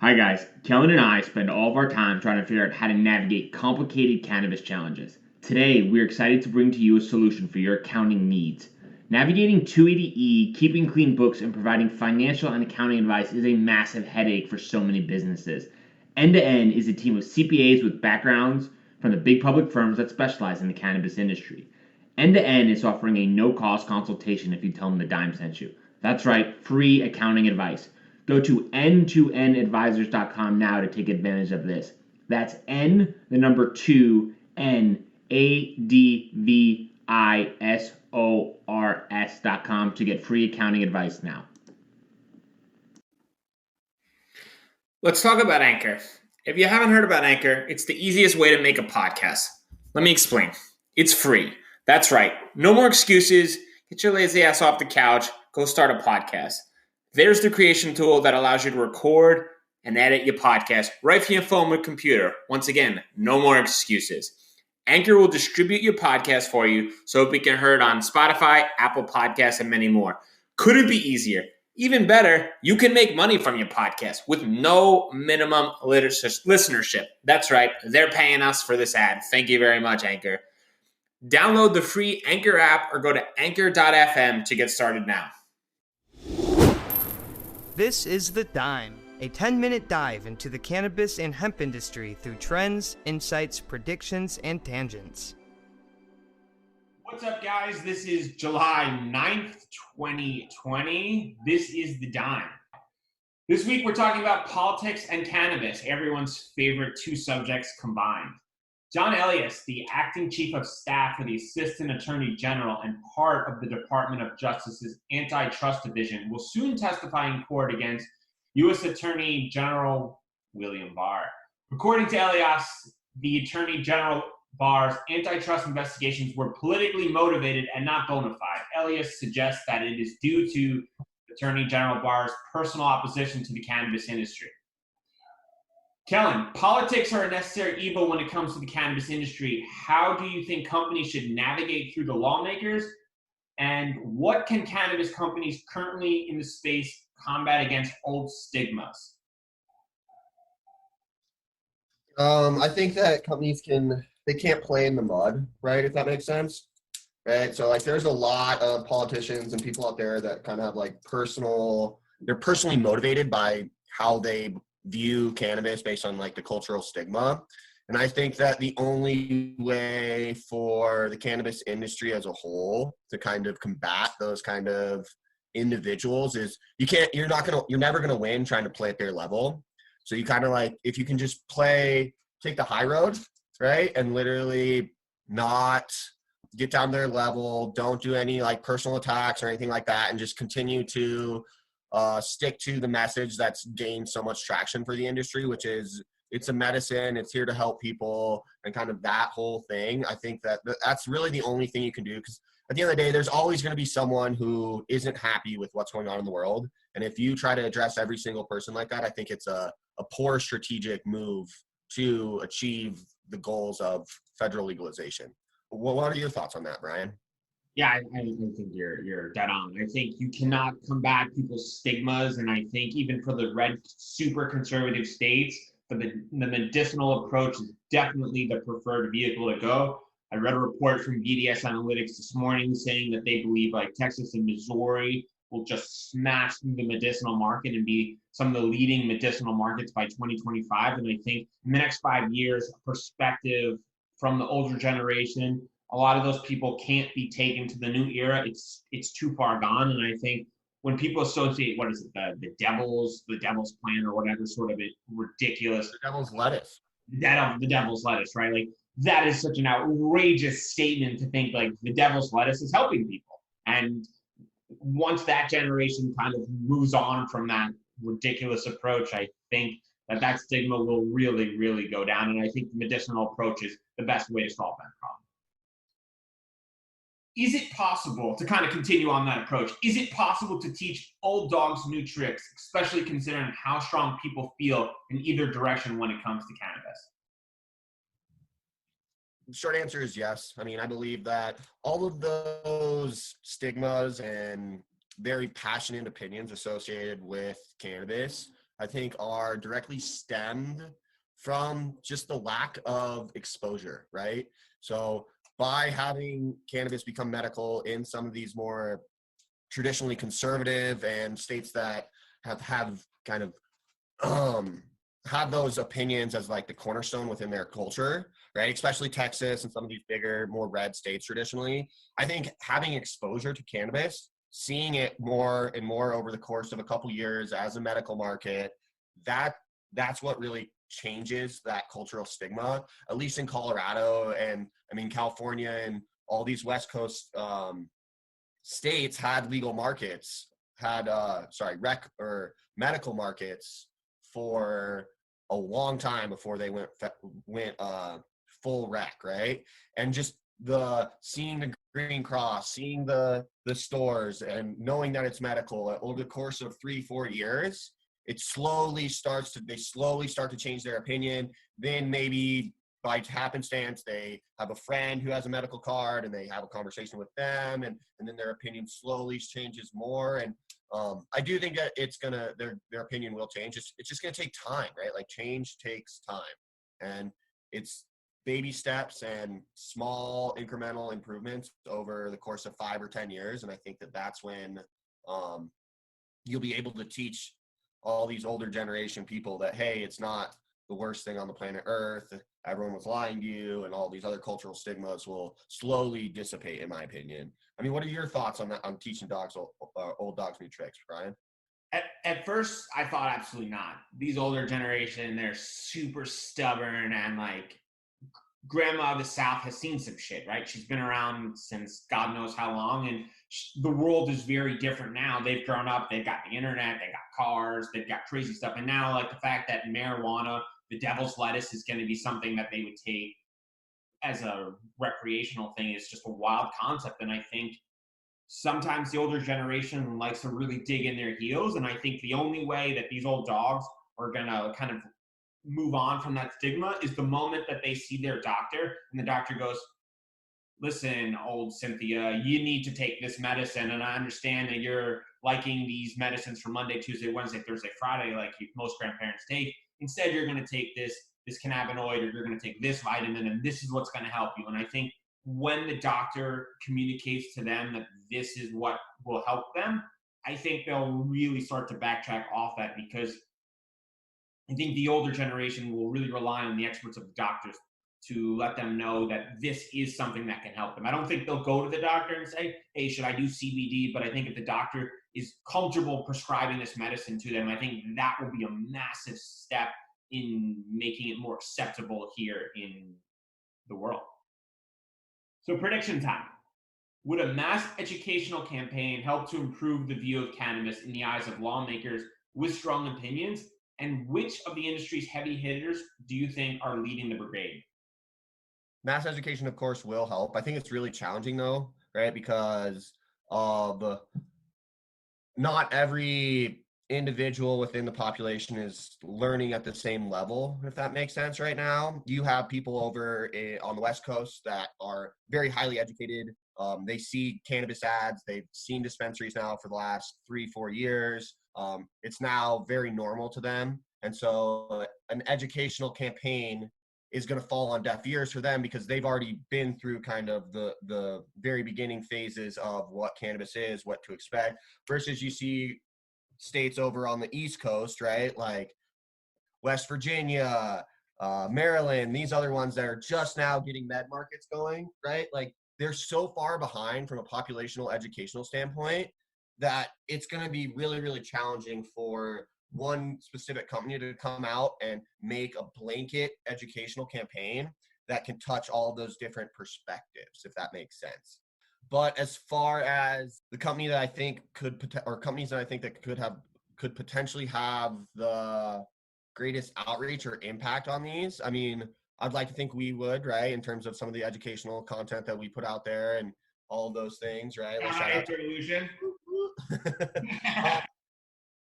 Hi guys, Kellan and I spend all of our time trying to figure out how to navigate complicated cannabis challenges. Today, we're excited to bring to you a solution for your accounting needs. Navigating 280E, keeping clean books, and providing financial and accounting advice is a massive headache for so many businesses. End to End is a team of CPAs with backgrounds from the big public firms that specialize in the cannabis industry. End to End is offering a no-cost consultation if you tell them the dime sent you. That's right, free accounting advice. Go to n2nadvisors.com now to take advantage of this. That's N, the number 2, NADVISORS.com to get free accounting advice now. Let's talk about Anchor. If you haven't heard about Anchor, it's the easiest way to make a podcast. Let me explain. It's free. That's right. No more excuses. Get your lazy ass off the couch. Go start a podcast. There's the creation tool that allows you to record and edit your podcast right from your phone or computer. Once again, no more excuses. Anchor will distribute your podcast for you so it can be heard on Spotify, Apple Podcasts, and many more. Couldn't be easier. Even better, you can make money from your podcast with no minimum listenership. That's right. They're paying us for this ad. Thank you very much, Anchor. Download the free Anchor app or go to anchor.fm to get started now. This is The Dime, a 10-minute dive into the cannabis and hemp industry through trends, insights, predictions, and tangents. What's up, guys? This is July 9th, 2020. This is The Dime. This week, we're talking about politics and cannabis, everyone's favorite two subjects combined. John Elias, the acting chief of staff for the Assistant Attorney General and part of the Department of Justice's Antitrust Division, will soon testify in court against U.S. Attorney General William Barr. According to Elias, the Attorney General Barr's antitrust investigations were politically motivated and not bona fide. Elias suggests that it is due to Attorney General Barr's personal opposition to the cannabis industry. Kellan, politics are a necessary evil when it comes to the cannabis industry. How do you think companies should navigate through the lawmakers? And what can cannabis companies currently in the space combat against old stigmas? I think that companies can't play in the mud, right? If that makes sense, right? So like, there's a lot of politicians and people out there that kind of have like they're personally motivated by how they view cannabis based on like the cultural stigma. And I think that the only way for the cannabis industry as a whole to kind of combat those kind of individuals is you're never going to win trying to play at their level. So you kind of like, if you can just take the high road, right? And literally not get down their level, don't do any like personal attacks or anything like that, and just continue to stick to the message that's gained so much traction for the industry, which is it's a medicine, it's here to help people, and kind of that whole thing. I think that's really the only thing you can do, because at the end of the day, there's always going to be someone who isn't happy with what's going on in the world. And if you try to address every single person like that, I think it's a poor strategic move to achieve the goals of federal legalization. What are your thoughts on that, Brian? Yeah, I think you're dead on. I think you cannot combat people's stigmas, and I think even for the red super conservative states, the medicinal approach is definitely the preferred vehicle to go. I read a report from BDS Analytics this morning saying that they believe like Texas and Missouri will just smash through the medicinal market and be some of the leading medicinal markets by 2025. And I think in the next 5 years, perspective from the older generation, a lot of those people can't be taken to the new era. It's too far gone. And I think when people associate, what is it, the devil's plan or whatever sort of ridiculous. The devil's lettuce. The devil's lettuce, right? Like that is such an outrageous statement to think like the devil's lettuce is helping people. And once that generation kind of moves on from that ridiculous approach, I think that stigma will really, really go down. And I think the medicinal approach is the best way to solve that problem. Is it possible to kind of continue on that approach? Is it possible to teach old dogs new tricks, especially considering how strong people feel in either direction when it comes to cannabis? The short answer is yes. I mean, I believe that all of those stigmas and very passionate opinions associated with cannabis, I think are directly stemmed from just the lack of exposure, right? So by having cannabis become medical in some of these more traditionally conservative and states that have kind of have those opinions as like the cornerstone within their culture, right? Especially Texas and some of these bigger, more red states traditionally. I think having exposure to cannabis, seeing it more and more over the course of a couple years as a medical market, that's what really changes that cultural stigma, at least in Colorado and I mean California and all these West Coast states had legal markets, had rec or medical markets for a long time before they went full rec, right? And just seeing the green cross, seeing the stores and knowing that it's medical over the course of 3-4 years, they slowly start to change their opinion. Then maybe by happenstance, they have a friend who has a medical card and they have a conversation with them, and then their opinion slowly changes more. And I do think that their opinion will change. It's just going to take time, right? Like change takes time, and it's baby steps and small incremental improvements over the course of 5 or 10 years. And I think that that's when you'll be able to teach all these older generation people that, hey, it's not the worst thing on the planet Earth. Everyone was lying to you, and all these other cultural stigmas will slowly dissipate, in my opinion. I mean, what are your thoughts on that, on teaching old dogs new tricks, Brian? At first, I thought absolutely not. These older generation, they're super stubborn, and like grandma of the South has seen some shit, right? She's been around since God knows how long, and the world is very different now. They've grown up, they've got the internet, they've got cars, they've got crazy stuff. And now, like the fact that marijuana, the devil's lettuce, is going to be something that they would take as a recreational thing is just a wild concept. And I think sometimes the older generation likes to really dig in their heels. And I think the only way that these old dogs are going to kind of move on from that stigma is the moment that they see their doctor and the doctor goes, listen, old Cynthia, you need to take this medicine. And I understand that you're liking these medicines for Monday, Tuesday, Wednesday, Thursday, Friday, like most grandparents take. Instead, you're going to take this cannabinoid, or you're going to take this vitamin, and this is what's going to help you. And I think when the doctor communicates to them that this is what will help them, I think they'll really start to backtrack off that, because I think the older generation will really rely on the experts of the doctors to let them know that this is something that can help them. I don't think they'll go to the doctor and say, hey, should I do CBD? But I think if the doctor is comfortable prescribing this medicine to them, I think that will be a massive step in making it more acceptable here in the world. So prediction time. Would a mass educational campaign help to improve the view of cannabis in the eyes of lawmakers with strong opinions? And which of the industry's heavy hitters do you think are leading the brigade? Mass education, of course, will help. I think it's really challenging, though, right? Because of not every individual within the population is learning at the same level, if that makes sense right now. You have people over on the West Coast that are very highly educated. They see cannabis ads. They've seen dispensaries now for the last 3-4 years. It's now very normal to them. And so an educational campaign is going to fall on deaf ears for them, because they've already been through kind of the very beginning phases of what cannabis is, what to expect, versus you see states over on the East Coast, right? Like West Virginia, Maryland, these other ones that are just now getting med markets going, right? Like they're so far behind from a populational educational standpoint that it's going to be really, really challenging for one specific company to come out and make a blanket educational campaign that can touch all those different perspectives, if that makes sense. But as far as the company that I think companies that I think that could potentially have the greatest outreach or impact on these, I mean, I'd like to think we would, right, in terms of some of the educational content that we put out there and all of those things, right? Like, shout out to Illusion.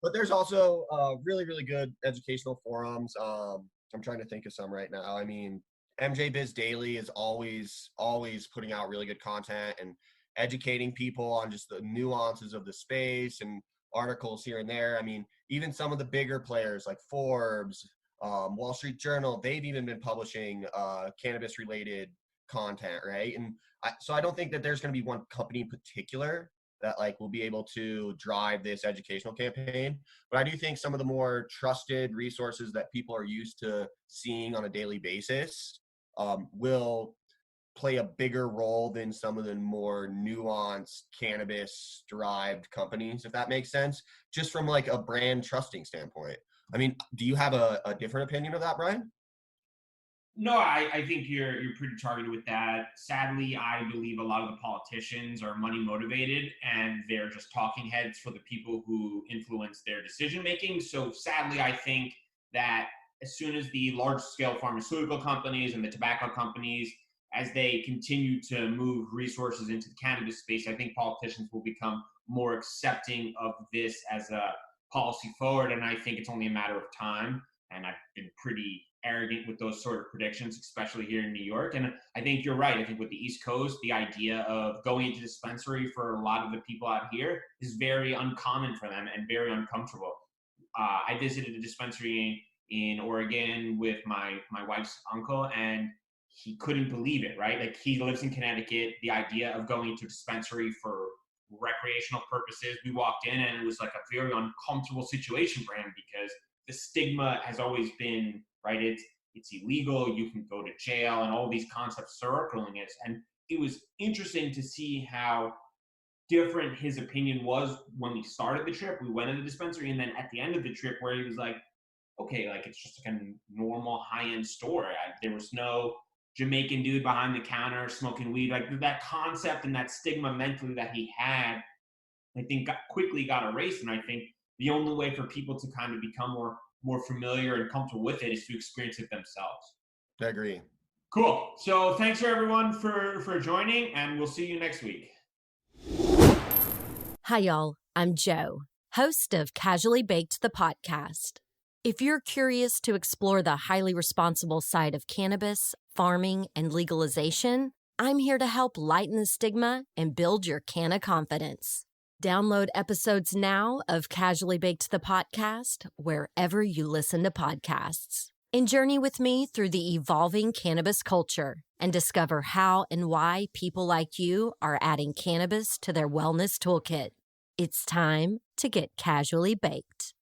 But there's also really, really good educational forums. I'm trying to think of some right now. I mean, MJBiz Daily is always putting out really good content and educating people on just the nuances of the space and articles here and there. I mean, even some of the bigger players like Forbes, Wall Street Journal, they've even been publishing cannabis related content, right? And so I don't think that there's going to be one company in particular that like will be able to drive this educational campaign. But I do think some of the more trusted resources that people are used to seeing on a daily basis will play a bigger role than some of the more nuanced cannabis derived companies, if that makes sense, just from like a brand trusting standpoint. I mean, do you have a different opinion of that, Bryan? No, I think you're pretty targeted with that. Sadly, I believe a lot of the politicians are money motivated and they're just talking heads for the people who influence their decision making. So sadly, I think that as soon as the large scale pharmaceutical companies and the tobacco companies, as they continue to move resources into the cannabis space, I think politicians will become more accepting of this as a policy forward. And I think it's only a matter of time. And I've been pretty arrogant with those sort of predictions, especially here in New York. And I think you're right. I think with the East Coast, the idea of going into dispensary for a lot of the people out here is very uncommon for them and very uncomfortable. I visited a dispensary in Oregon with my wife's uncle, and he couldn't believe it, right? Like, he lives in Connecticut. The idea of going to a dispensary for recreational purposes, we walked in and it was like a very uncomfortable situation for him because the stigma has always been, right, it's illegal, you can go to jail, and all these concepts circling it. And it was interesting to see how different his opinion was when we started the trip. We went to the dispensary, and then at the end of the trip where he was like, okay, like it's just like a normal high-end store. There was no Jamaican dude behind the counter smoking weed. Like, that concept and that stigma mentally that he had, I think quickly got erased. And I think the only way for people to kind of become more familiar and comfortable with it is to experience it themselves. I agree. Cool. So thanks for everyone for joining, and we'll see you next week. Hi, y'all. I'm Jo, host of Casually Baked, the podcast. If you're curious to explore the highly responsible side of cannabis, farming, and legalization, I'm here to help lighten the stigma and build your canna confidence. Download episodes now of Casually Baked, the podcast, wherever you listen to podcasts. And journey with me through the evolving cannabis culture and discover how and why people like you are adding cannabis to their wellness toolkit. It's time to get casually baked.